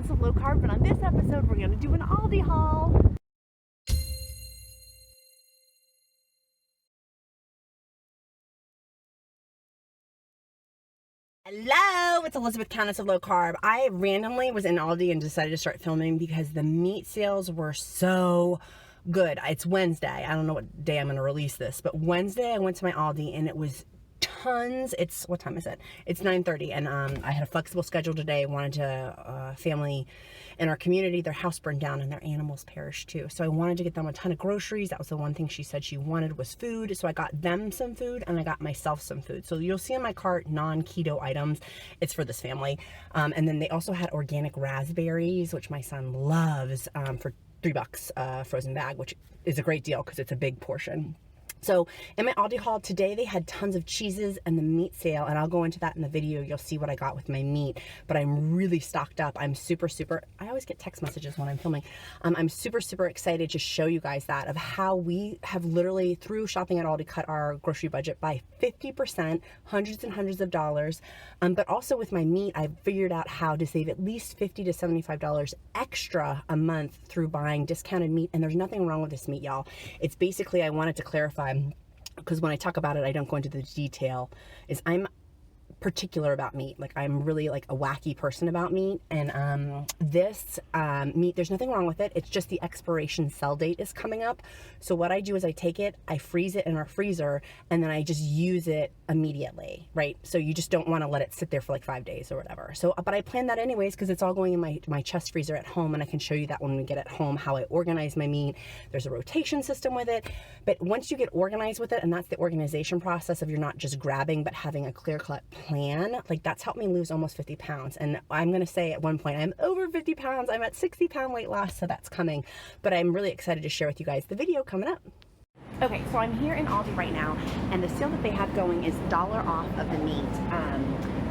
Candace of Low Carb, and on this episode we're going to do an Aldi haul. Hello, it's Elizabeth, Candace of Low Carb. I randomly was in Aldi and decided to start filming because the meat sales were so good. It's Wednesday. I don't know what day I'm going to release this, but Wednesday I went to my Aldi and it was tons. It's, what time is it? It's 9:30, and I had a flexible schedule today. I wanted to, family in our community, their house burned down and their animals perished too. So I wanted to get them a ton of groceries. That was the one thing she said she wanted was food. So I got them some food and I got myself some food. So you'll see in my cart non-keto items. It's for this family. And then they also had organic raspberries, which my son loves, for $3 frozen bag, which is a great deal because it's a big portion. So in my Aldi haul today, they had tons of cheeses and the meat sale, and I'll go into that in the video. You'll see what I got with my meat, but I'm really stocked up. I'm super, I always get text messages when I'm filming. I'm super excited to show you guys that of how we have literally, through shopping at Aldi, cut our grocery budget by 50%, hundreds and hundreds of dollars. But also with my meat, I've figured out how to save at least $50 to $75 extra a month through buying discounted meat, and there's nothing wrong with this meat, y'all. It's basically, I wanted to clarify, because when I talk about it, I don't go into the detail, is I'm particular about meat. Like, I'm really like a wacky person about meat, and this meat, there's nothing wrong with it. It's just the expiration sell date is coming up. So what I do is I take it, I freeze it in our freezer, and then I just use it immediately, right? So you just don't want to let it sit there for like 5 days or whatever. So, but I plan that anyways because it's all going in my chest freezer at home, and I can show you that when we get at home, how I organize my meat. There's a rotation system with it, but once you get organized with it, and that's the organization process of you're not just grabbing, but having a clear-cut plan, like that's helped me lose almost 50 pounds. And I'm going to say at one point, I'm over 50 pounds. I'm at 60-pound weight loss, so that's coming. But I'm really excited to share with you guys the video coming up. Okay, so I'm here in Aldi right now, and the sale that they have going is $1 off of the meat.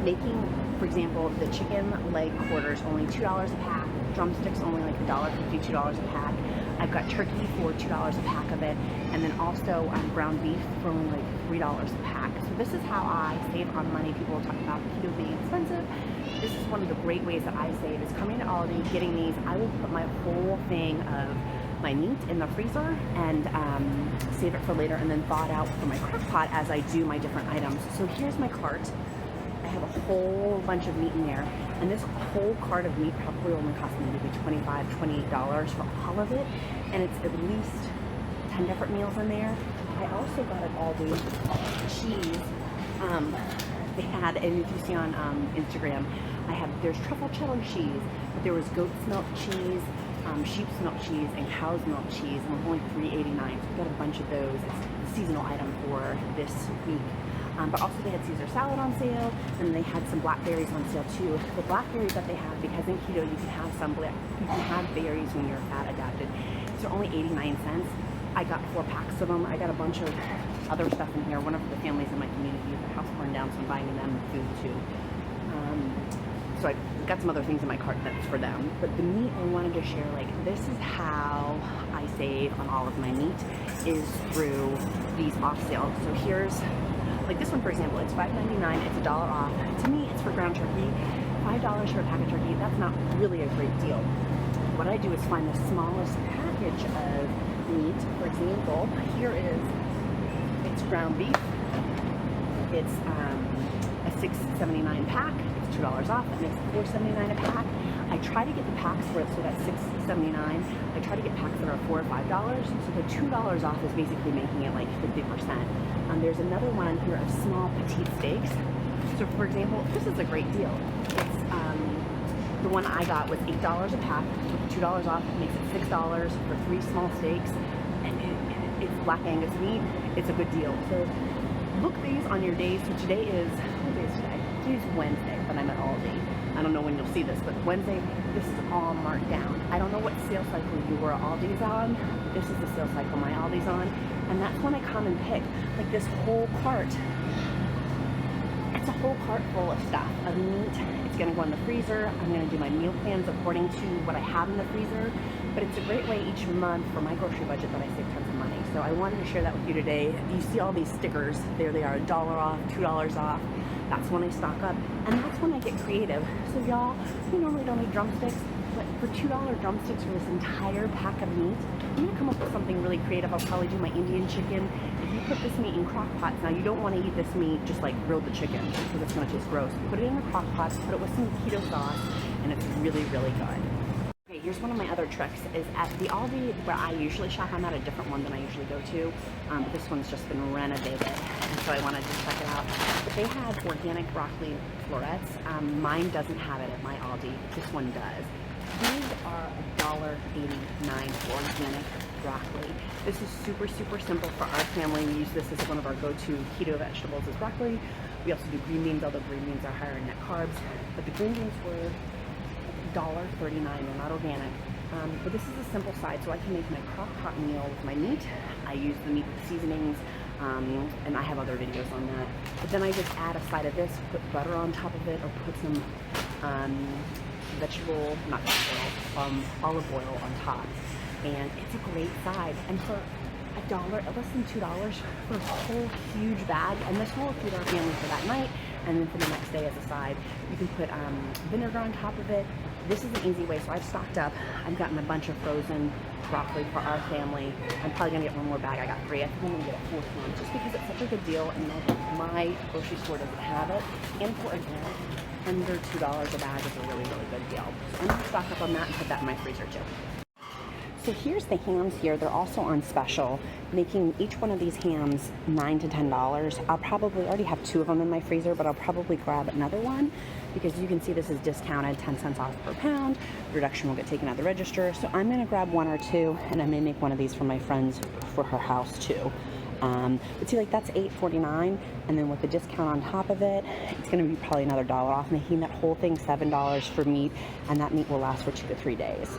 Making, for example, the chicken leg quarters only $2 a pack, drumsticks only like $1.50, $2 a pack. I've got turkey for $2 a pack of it, and then also ground beef for only like $3 a pack. So this is how I save on money. People talk about keto being expensive. This is one of the great ways that I save, is coming to Aldi, getting these. I will put my whole thing of my meat in the freezer and save it for later, and then thaw it out for my crock pot as I do my different items. So here's my cart. I have a whole bunch of meat in there, and this whole cart of meat probably only cost me maybe $25, $28 for all of it, and it's at least 10 different meals in there. I also got at Aldi cheese. They had, and if you see on Instagram, there's truffle cheddar cheese, but there was goat's milk cheese, sheep's milk cheese, and cow's milk cheese, and it was only $3.89. So we got a bunch of those. It's a seasonal item for this week. But also they had Caesar salad on sale, and they had some blackberries on sale too. The blackberries that they have, because in keto you can have berries when you're fat adapted. These are only 89 cents. I got 4 packs of them. I got a bunch of other stuff in here. One of the families in my community, the house burned down, so I'm buying them food too. So I got some other things in my cart that's for them. But the meat I wanted to share, like, this is how I save on all of my meat, is through these off sales. So here's, like this one for example, it's $5.99, it's $1 off. To me, it's for ground turkey. $5 for a pack of turkey, that's not really a great deal. What I do is find the smallest package of meat. For example, here it's ground beef. It's a $6.79 pack. It's $2 off. That makes it $4.79 a pack. I try to get the packs where it's so that's $6.79. I try to get packs that are $4 or $5. So the $2 off is basically making it like 50%. There's another one here of small petite steaks. So for example, this is a great deal. It's the one I got was $8 a pack. With $2 off, it makes it $6 for 3 small steaks, and it's black Angus meat. It's a good deal. So look these on your days. So today is, what day is today? Today's Wednesday, but I'm at Aldi. I don't know when you'll see this, but Wednesday, this is all marked down. I don't know what sales cycle your Aldi's on. This is the sales cycle my Aldi's on, and that's when I come and pick. Like this whole cart, it's a whole cart full of stuff, of meat. It's gonna go in the freezer. I'm gonna do my meal plans according to what I have in the freezer, but it's a great way each month for my grocery budget that I save tons of money. So I wanted to share that with you today. You see all these stickers, there they are, $1 off, $2 off. that's when I stock up, and that's when I get creative. So y'all, we normally don't eat drumsticks, but for $2 drumsticks for this entire pack of meat, I'm gonna come up with something really creative. I'll probably do my Indian chicken. If you put this meat in crock pots, now you don't want to eat this meat just like grilled the chicken because it's gonna taste gross. Put it in the crock pot, put it with some keto sauce, and it's really, really good. Okay, here's one of my other tricks is at the Aldi where I usually shop. I'm at a different one than I usually go to, but this one's just been renovated, and so I wanted to check it out. But they have organic broccoli florets. Mine doesn't have it at my Aldi. This one does. These are $1.89 organic broccoli. This is super, super simple for our family. We use this as one of our go-to keto vegetables is broccoli. We also do green beans, although green beans are higher in net carbs. But the green beans were $1.39. They're not organic. But this is a simple side, so I can make my crock pot meal with my meat. I use the meat with seasonings, and I have other videos on that. But then I just add a side of this, put butter on top of it, or put some olive oil on top, and it's a great side. And for $1, less than $2 for a whole huge bag, and this will feed our family for that night, and then for the next day as a side, you can put vinegar on top of it. This is an easy way, so I've stocked up. I've gotten a bunch of frozen broccoli for our family. I'm probably gonna get one more bag. I got 3. I think I'm gonna get a 4th one just because it's such a good deal, and my grocery store doesn't have it. And for organic, under $2 a bag is a really, really good deal. So I'm gonna stock up on that and put that in my freezer too. So here's the hams here. They're also on special, making each one of these hams $9 to $10. I'll probably already have 2 of them in my freezer, but I'll probably grab another one because you can see this is discounted, 10 cents off per pound. The reduction will get taken out of the register. So I'm gonna grab 1 or 2, and I may make one of these for my friends for her house too. But see, like that's $8.49, and then with the discount on top of it, it's gonna be probably another $1 off, making that whole thing $7 for meat, and that meat will last for 2 to 3 days.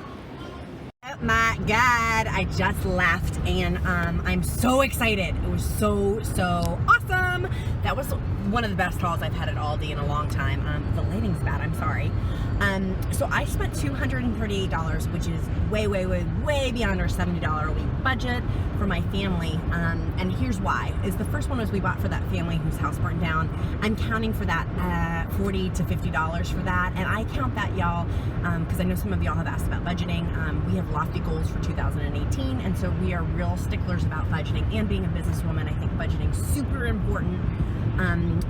Oh my God, I just left, and I'm so excited. It was so awesome. That was one of the best hauls I've had at Aldi in a long time. The lighting's bad, I'm sorry. So I spent $238, which is way beyond our $70 a week budget for my family. And here's why. Is the first one was we bought for that family whose house burned down. I'm counting for that $40 to $50 for that. And I count that, y'all, because I know some of y'all have asked about budgeting. We have lofty goals for 2018, and so we are real sticklers about budgeting. And being a businesswoman, I think budgeting is super important.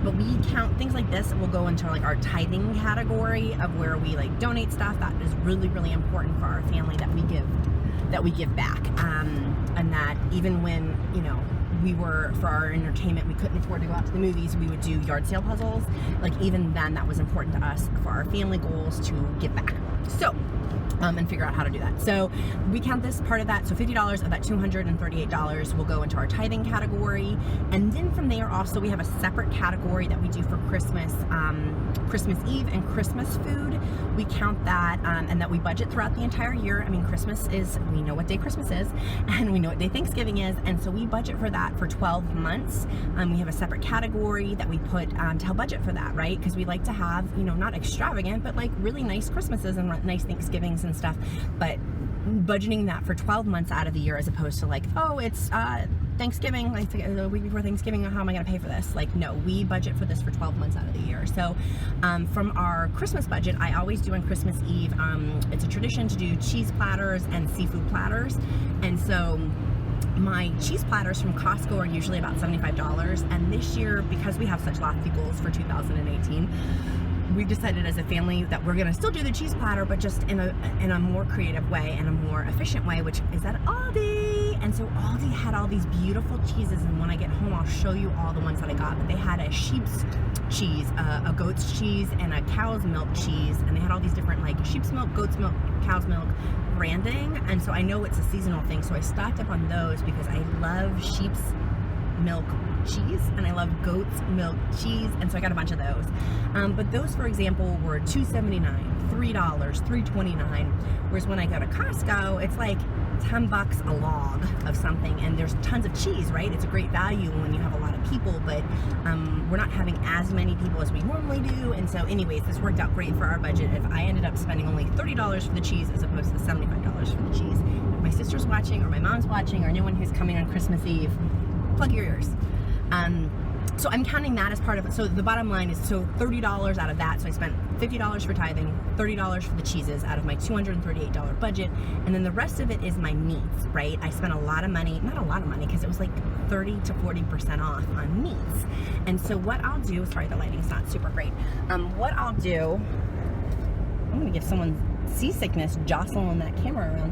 But we count things like this. Will go into like our tithing category of where we like donate stuff. That is really important for our family, that we give back. And that even when, you know, we were, for our entertainment, we couldn't afford to go out to the movies, we would do yard sale puzzles. Like even then, that was important to us for our family goals to give back. So and figure out how to do that. So we count this part of that. So $50 of that $238 will go into our tithing category. And then from there also we have a separate category that we do for Christmas, Christmas Eve and Christmas food. We count that and that we budget throughout the entire year. I mean, Christmas is, we know what day Christmas is, and we know what day Thanksgiving is. And so we budget for that for 12 months. We have a separate category that we put to help budget for that, right? Because we like to have, you know, not extravagant, but like really nice Christmases and nice Thanksgivings and stuff, but budgeting that for 12 months out of the year, as opposed to like, oh, it's Thanksgiving, like the week before Thanksgiving, how am I going to pay for this? Like, no, we budget for this for 12 months out of the year. So from our Christmas budget, I always do on Christmas Eve, it's a tradition to do cheese platters and seafood platters. And so my cheese platters from Costco are usually about $75. And this year, because we have such lofty goals for 2018, we've decided as a family that we're gonna still do the cheese platter, but just in a more creative way and a more efficient way, which is at Aldi. And so Aldi had all these beautiful cheeses, and when I get home, I'll show you all the ones that I got. But they had a sheep's cheese, a goat's cheese, and a cow's milk cheese, and they had all these different like sheep's milk, goat's milk, cow's milk branding. And so I know it's a seasonal thing, so I stocked up on those because I love sheep's milk cheese and I love goat's milk cheese, and so I got a bunch of those. But those, for example, were $2.79, $3, $3.29. Whereas when I go to Costco, it's like $10 a log of something, and there's tons of cheese, right? It's a great value when you have a lot of people, but we're not having as many people as we normally do. And so anyways, this worked out great for our budget. If I ended up spending only $30 for the cheese as opposed to $75 for the cheese. If my sister's watching, or my mom's watching, or anyone who's coming on Christmas Eve, plug your ears. So I'm counting that as part of it. So the bottom line is, so $30 out of that. So I spent $50 for tithing, $30 for the cheeses out of my $238 budget. And then the rest of it is my meats, right? I spent a lot of money, not a lot of money, because it was like 30 to 40% off on meats. And so what I'll do, sorry, the lighting's not super great. What I'll do, I'm gonna give someone seasickness jostling that camera around.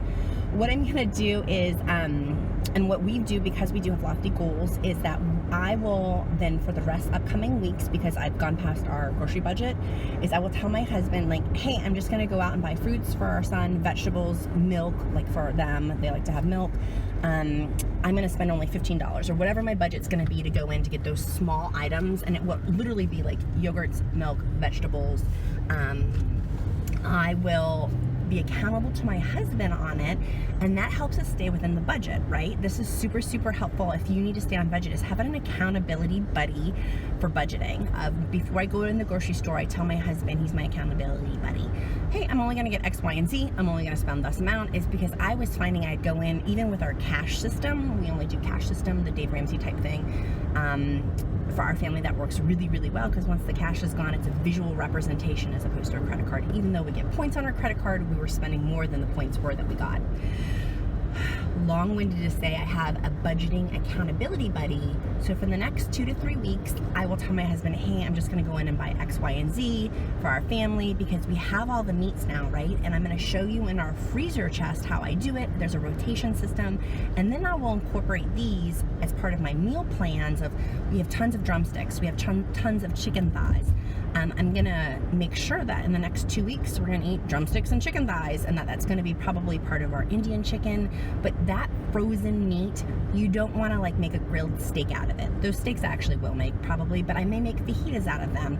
What I'm gonna do is, and what we do, because we do have lofty goals, is that I will then, for the rest upcoming weeks, because I've gone past our grocery budget, is I will tell my husband, like, hey, I'm just gonna go out and buy fruits for our son, vegetables, milk, like for them, they like to have milk. I'm gonna spend only $15 or whatever my budget's gonna be to go in to get those small items, and it will literally be like yogurts, milk, vegetables. I will be accountable to my husband on it, and that helps us stay within the budget, right? This is super, super helpful if you need to stay on budget, is having an accountability buddy for budgeting. Before I go in the grocery store, I tell my husband, he's my accountability buddy, hey, I'm only gonna get X, Y, and Z, I'm only gonna spend this amount, is because I was finding I'd go in, even with our cash system, we only do cash system, the Dave Ramsey type thing, for our family that works really, really well, because once the cash is gone, it's a visual representation as opposed to a credit card. Even though we get points on our credit card, we were spending more than the points were that we got. Long-winded to say, I have a budgeting accountability buddy. So for the next 2 to 3 weeks, I will tell my husband, hey, I'm just gonna go in and buy X, Y, and Z for our family, because we have all the meats now, right? And I'm gonna show you in our freezer chest how I do it. There's a rotation system, and then I will incorporate these as part of my meal plans. Of, we have tons of drumsticks, we have tons of chicken thighs. I'm gonna make sure that in the next 2 weeks we're gonna eat drumsticks and chicken thighs, and that's gonna be probably part of our Indian chicken. But that frozen meat, you don't wanna like make a grilled steak out of it. Those steaks I actually will make probably, but I may make fajitas out of them.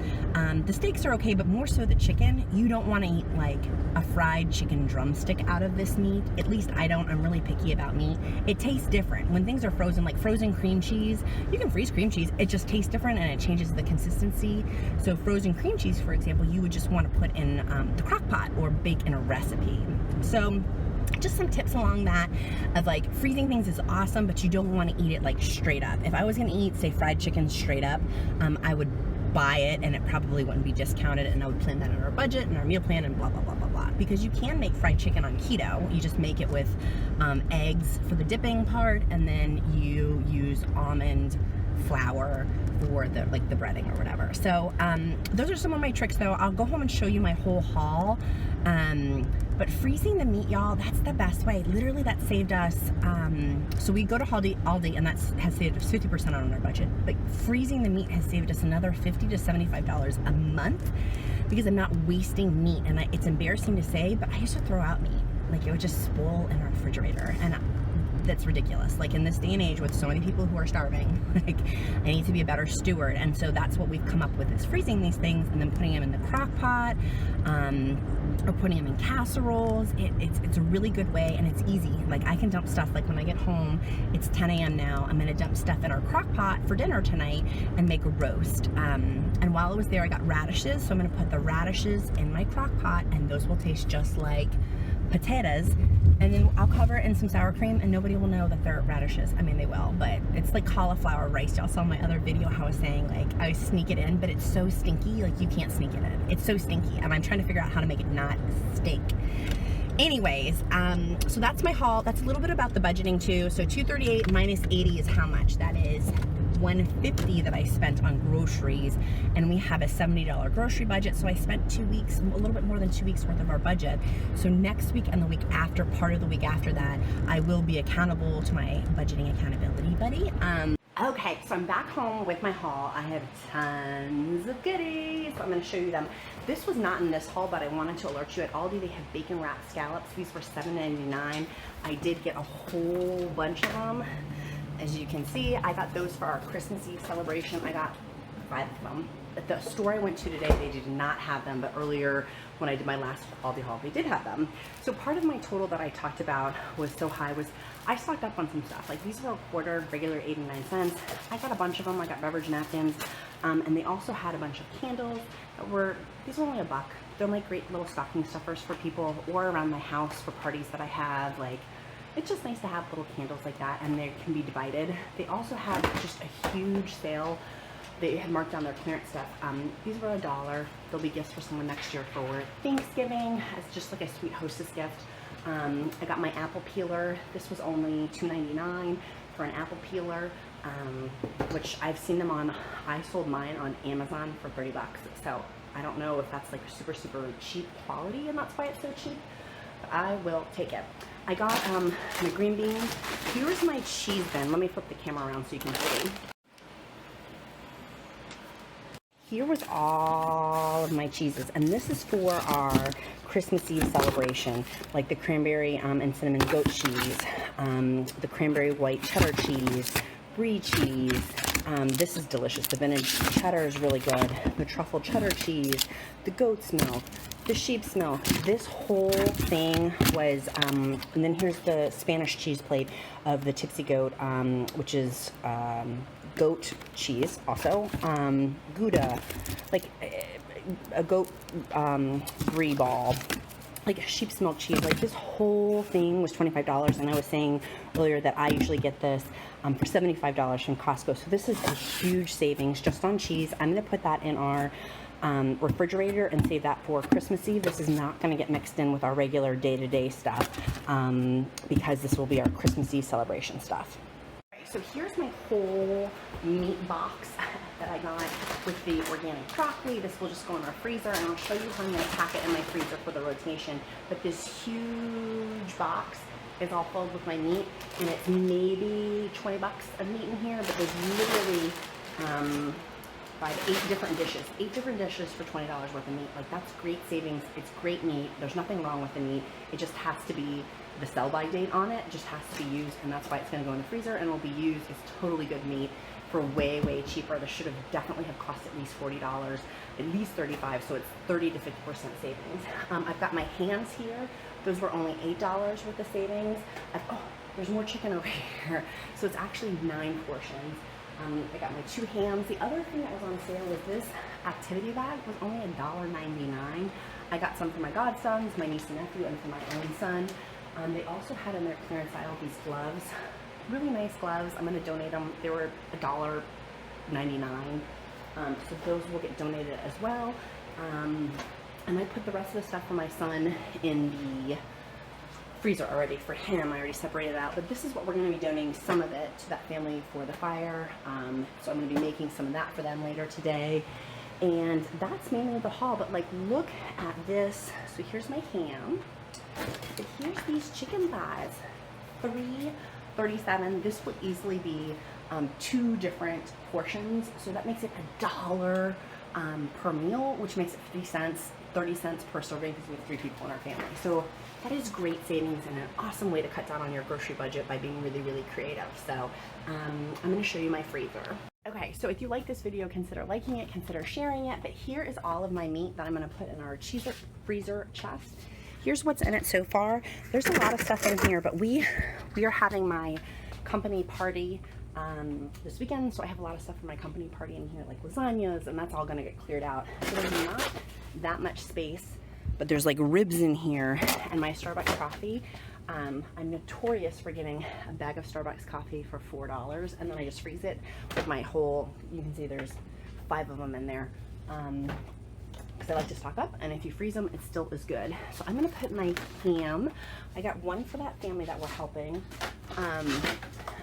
The steaks are okay, but more so the chicken, you don't wanna eat like a fried chicken drumstick out of this meat. At least I don't, I'm really picky about meat. It tastes different. When things are frozen, like frozen cream cheese, you can freeze cream cheese, it just tastes different and it changes the consistency. So frozen cream cheese, for example, you would just want to put in the crock pot or bake in a recipe. So just some tips along that of like, freezing things is awesome, but you don't want to eat it like straight up. If I was going to eat, say, fried chicken straight up, I would buy it and it probably wouldn't be discounted, and I would plan that in our budget and our meal plan and blah, blah, blah, blah, blah. Because you can make fried chicken on keto. You just make it with eggs for the dipping part, and then you use almond flour for the the breading or whatever. So those are some of my tricks though. I'll go home and show you my whole haul. But freezing the meat, y'all, that's the best way. Literally, that saved us, so we go to Aldi, and that has saved us 50% on our budget. But freezing the meat has saved us another $50 to $75 a month, because I'm not wasting meat. And it's embarrassing to say, but I used to throw out meat. Like, it would just spoil in our refrigerator, and that's ridiculous. Like, in this day and age with so many people who are starving, like, I need to be a better steward. And so that's what we've come up with, is freezing these things and then putting them in the crock pot, or putting them in casseroles. It's a really good way, and it's easy. Like, I can dump stuff, like when I get home, it's 10 a.m. now, I'm gonna dump stuff in our crock pot for dinner tonight and make a roast. And while I was there, I got radishes, so I'm gonna put the radishes in my crock pot, and those will taste just like potatoes. And then I'll cover it in some sour cream, and nobody will know that they're radishes. I mean, they will, but it's like cauliflower rice. Y'all saw my other video how I was saying, like, I sneak it in, but it's so stinky, like, you can't sneak it in. It's so stinky, and I'm trying to figure out how to make it not stink. Anyways, so that's my haul. That's a little bit about the budgeting too. So $238 minus $80 is how much? That is $150 that I spent on groceries, and we have a $70 grocery budget. So I spent 2 weeks, a little bit more than 2 weeks worth of our budget. So next week and the week after, part of the week after that, I will be accountable to my budgeting accountability buddy. Okay, so I'm back home with my haul. I have tons of goodies, so I'm going to show you them. This was not in this haul, but I wanted to alert you. At Aldi, they have bacon wrapped scallops. These were $7.99. I did get a whole bunch of them. As you can see, I got those for our Christmas Eve celebration. I got 5 of them. At the store I went to today, they did not have them, but earlier when I did my last Aldi haul, they did have them. So part of my total that I talked about was so high was I stocked up on some stuff. Like, these were a quarter, regular 89 cents. I got a bunch of them. I got beverage napkins, and they also had a bunch of candles that were, these were only $1. They're like great little stocking stuffers for people, or around my house for parties that I have. Like, it's just nice to have little candles like that, and they can be divided. They also have just a huge sale they had marked down their clearance stuff. These were $1. They'll be gifts for someone next year for Thanksgiving as just like a sweet hostess gift. I got my apple peeler. This was only $2.99 for an apple peeler, which I've seen them on, I sold mine on Amazon for 30 bucks. So I don't know if that's like super, super cheap quality and that's why it's so cheap, but I will take it. I got my green beans. Here's my cheese bin. Let me flip the camera around so you can see. Here was all of my cheeses, and this is for our Christmas Eve celebration, like the cranberry and cinnamon goat cheese, the cranberry white cheddar cheese, brie cheese. This is delicious. The vintage cheddar is really good. The truffle cheddar cheese, the goat's milk, the sheep's milk. This whole thing was, and then here's the Spanish cheese plate of the Tipsy Goat, which is goat cheese also, Gouda, like a goat brie ball, like a sheep's milk cheese. Like this whole thing was $25, and I was saying earlier that I usually get this for $75 from Costco. So this is a huge savings just on cheese. I'm going to put that in our refrigerator and save that for Christmas Eve. This is not going to get mixed in with our regular day-to-day stuff because this will be our Christmas Eve celebration stuff. So here's my whole meat box that I got with the organic broccoli. This will just go in our freezer, and I'll show you how I'm going to pack it in my freezer for the rotation. But this huge box is all filled with my meat, and it's maybe 20 bucks of meat in here, but there's literally 8 different dishes. 8 different dishes for $20 worth of meat. Like, that's great savings. It's great meat. There's nothing wrong with the meat. It just has to be, the sell-by date on it just has to be used, and that's why it's going to go in the freezer and will be used. It's totally good meat for way, way cheaper. This should have definitely have cost at least $40, at least $35, so it's 30 to 50% savings. I've got my hams here. Those were only $8 worth of savings. Oh, there's more chicken over here. So it's actually 9 portions. I got my 2 hams. The other thing that was on sale was this activity bag was only $1.99. I got some for my godsons, my niece and nephew, and for my own son. They also had in their clearance aisle these gloves, really nice gloves. I'm going to donate them. They were $1.99. So those will get donated as well. And I put the rest of the stuff for my son in the freezer already for him. I already separated it out, but this is what we're going to be donating some of it to that family for the fire. So I'm going to be making some of that for them later today. And that's mainly the haul, but like, look at this. So here's my ham. But here's these chicken thighs, $3.37. This would easily be 2 different portions, so that makes it $1 per meal, which makes it 50 cents, 30 cents per serving because we have 3 people in our family. So that is great savings and an awesome way to cut down on your grocery budget by being really, really creative. So I'm going to show you my freezer. Okay, so if you like this video, consider liking it, consider sharing it. But here is all of my meat that I'm going to put in our freezer chest. Here's what's in it so far. There's a lot of stuff in here, but we are having my company party this weekend, so I have a lot of stuff for my company party in here, like lasagnas, and that's all going to get cleared out. So there's not that much space, but there's like ribs in here, and my Starbucks coffee. I'm notorious for getting a bag of Starbucks coffee for $4, and then I just freeze it with my whole, you can see there's 5 of them in there. Because I like to stock up, and if you freeze them, it still is good. So I'm going to put my ham. I got 1 for that family that we're helping. I'm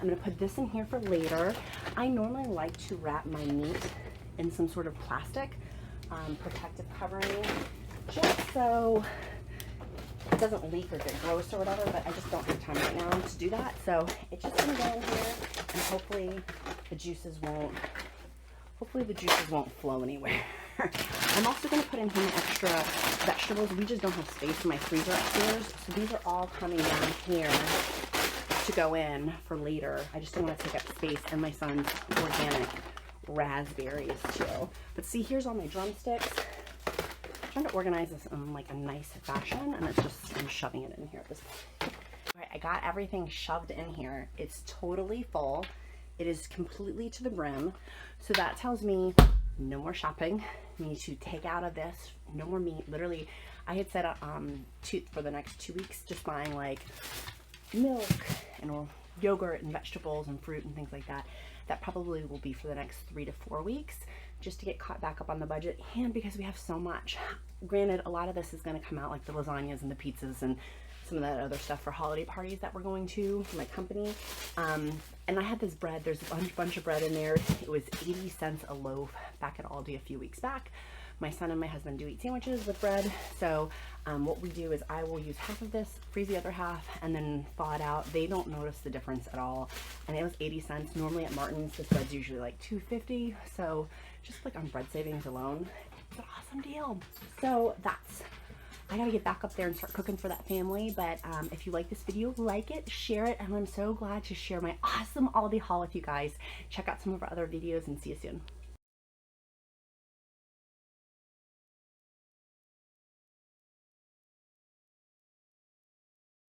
going to put this in here for later. I normally like to wrap my meat in some sort of plastic protective covering, just so it doesn't leak or get gross or whatever, but I just don't have time right now to do that. So it's just going to go in here, and hopefully the juices won't flow anywhere. I'm also going to put in here extra vegetables. We just don't have space in my freezer upstairs, so these are all coming down here to go in for later. I just don't want to take up space, and my son's organic raspberries too. But see, here's all my drumsticks. I'm trying to organize this in like a nice fashion, and it's just, I'm shoving it in here at this point. All right, I got everything shoved in here. It's totally full. It is completely to the brim, so that tells me no more shopping. I need to take out of this, no more meat. Literally, I had set up for the next 2 weeks, just buying like milk and yogurt and vegetables and fruit and things like that. That probably will be for the next 3 to 4 weeks, just to get caught back up on the budget, and because we have so much. Granted, a lot of this is going to come out, like the lasagnas and the pizzas and some of that other stuff for holiday parties that we're going to for my company. And I had this bread, there's a bunch of bread in there. It was 80 cents a loaf back at Aldi a few weeks back. My son and my husband do eat sandwiches with bread, so what we do is I will use half of this, freeze the other half, and then thaw it out. They don't notice the difference at all, and it was 80 cents. Normally at Martin's, this bread's usually like $2.50, so just like on bread savings alone, it's an awesome deal. So I gotta get back up there and start cooking for that family, but if you like this video, like it, share it, and I'm so glad to share my awesome Aldi haul with you guys. Check out some of our other videos and see you soon.